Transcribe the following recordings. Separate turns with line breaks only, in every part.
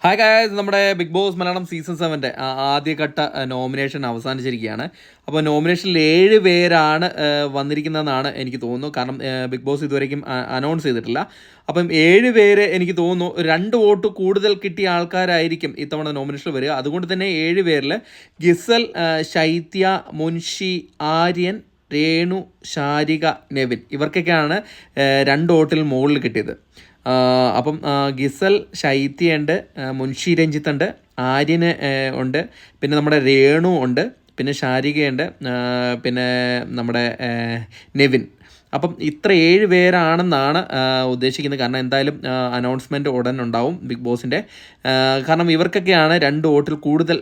Hi guys, നമ്മുടെ big boss Malayalam season 7 ആദ്യഘട്ട nomination അവസാനിച്ചിരിക്കുകയാണ്. അപ്പോൾ നോമിനേഷനിൽ 7 പേരാണ് വന്നിരിക്കുന്നതെന്നാണ് എനിക്ക് തോന്നുന്നു. കാരണം ബിഗ് ബോസ് ഇതുവരെയും അനൗൺസ് ചെയ്തിട്ടില്ല. അപ്പം 7 പേര് എനിക്ക് തോന്നുന്നു 2 വോട്ട് കൂടുതൽ കിട്ടിയ ആൾക്കാരായിരിക്കും ഇത്തവണ നോമിനേഷനിൽ വരിക. അതുകൊണ്ട് തന്നെ 7 പേരിൽ ഗിസൽ, ശൈത്യ, മുൻഷി, ആര്യൻ, രേണു, ശാരിക, നെവിൻ ഇവർക്കൊക്കെയാണ് 2 വോട്ടിൽ മുകളിൽ കിട്ടിയത്. അപ്പം ഗിസൽ, ശൈത്യയുണ്ട്, മുൻഷി രഞ്ജിത്തുണ്ട്, ആര്യന് ഉണ്ട്, പിന്നെ നമ്മുടെ രേണു ഉണ്ട്, പിന്നെ ശാരികയുണ്ട്, പിന്നെ നമ്മുടെ നെവിൻ. അപ്പം ഇത്ര 7 പേരാണെന്നാണ് ഉദ്ദേശിക്കുന്നത്. കാരണം എന്തായാലും അനൗൺസ്മെൻറ്റ് ഉടൻ ഉണ്ടാവും ബിഗ് ബോസിൻ്റെ. കാരണം ഇവർക്കൊക്കെയാണ് 2 വോട്ടിൽ കൂടുതൽ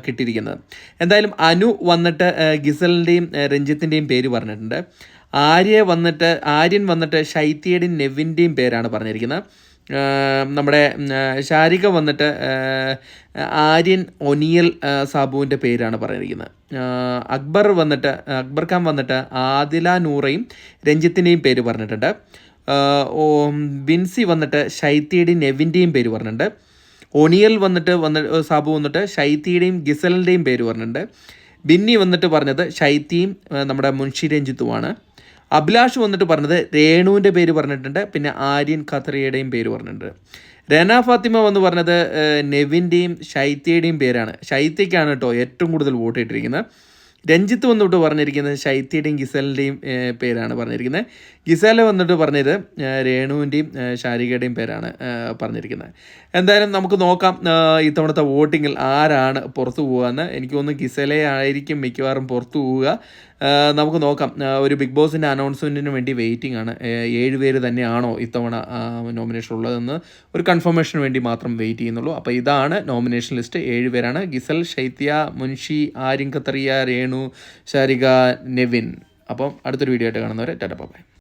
കിട്ടിയിരിക്കുന്നത്. എന്തായാലും അനു വന്നിട്ട് ഗിസലിൻ്റെയും രഞ്ജിത്തിൻ്റെയും പേര് പറഞ്ഞിട്ടുണ്ട്. ആര്യൻ വന്നിട്ട് ശൈത്യയുടെയും നെവിൻ്റെയും പേരാണ് പറഞ്ഞിരിക്കുന്നത്. നമ്മുടെ ശാരിക വന്നിട്ട് ആര്യൻ, ഒനിയൽ, സാബുവിൻ്റെ പേരാണ് പറഞ്ഞിരിക്കുന്നത്. അക്ബർ ഖാൻ വന്നിട്ട് ആദില നൂറയും രഞ്ജിത്തിൻ്റെയും പേര് പറഞ്ഞിട്ടുണ്ട്. ബിൻസി വന്നിട്ട് ശൈത്യയുടെയും നെവിൻ്റെയും പേര് പറഞ്ഞിട്ടുണ്ട്. ഒനിയൽ സാബു വന്നിട്ട് ശൈത്യയുടെയും ഗിസലിൻ്റെയും പേര് പറഞ്ഞിട്ടുണ്ട്. ബിന്നി വന്നിട്ട് പറഞ്ഞത് ശൈത്യയും നമ്മുടെ മുൻഷി രഞ്ജിത്തുമാണ്. അഭിലാഷ് വന്നിട്ട് പറഞ്ഞത് രേണുവിൻ്റെ പേര് പറഞ്ഞിട്ടുണ്ട്. പിന്നെ ആര്യൻ ഖത്തറിയുടെയും പേര് പറഞ്ഞിട്ടുണ്ട്. രന ഫാത്തിമ വന്ന് പറഞ്ഞത് നെവിൻ്റെയും ശൈത്യയുടെയും പേരാണ്. ശൈത്യയ്ക്കാണ് കേട്ടോ ഏറ്റവും കൂടുതൽ വോട്ട് ഇട്ടിരിക്കുന്നത്. രഞ്ജിത്ത് വന്നിട്ട് പറഞ്ഞിരിക്കുന്നത് ശൈത്യയുടെയും ഗിസലിൻ്റെയും പേരാണ് പറഞ്ഞിരിക്കുന്നത്. ഗിസല വന്നിട്ട് പറഞ്ഞത് രേണുവിൻ്റെയും ശാരികയുടെയും പേരാണ് പറഞ്ഞിരിക്കുന്നത്. എന്തായാലും നമുക്ക് നോക്കാം ഇത്തവണത്തെ വോട്ടിങ്ങിൽ ആരാണ് പുറത്തു പോകുകയെന്ന്. എനിക്ക് തോന്നുന്നു ഗിസലെ ആയിരിക്കും മിക്കവാറും പുറത്തു പോവുക. നമുക്ക് നോക്കാം. ഒരു ബിഗ് ബോസിൻ്റെ അനൗൺസ്മെൻറ്റിന് വേണ്ടി വെയിറ്റിംഗ് ആണ്. 7 പേര് തന്നെയാണോ ഇത്തവണ നോമിനേഷൻ ഉള്ളതെന്ന് ഒരു കൺഫർമേഷന് വേണ്ടി മാത്രം വെയിറ്റ് ചെയ്യുന്നുള്ളൂ. അപ്പോൾ ഇതാണ് നോമിനേഷൻ ലിസ്റ്റ്. 7 പേരാണ്: ഗിസൽ, ശൈത്യ, മുൻഷി, ആര്യൻ ഖത്തറിയ, രേണു, ശാരിക, നെവിൻ. അപ്പം അടുത്തൊരു വീഡിയോ ആയിട്ട് കാണുന്നവരെ ടാറ്റ ബൈ.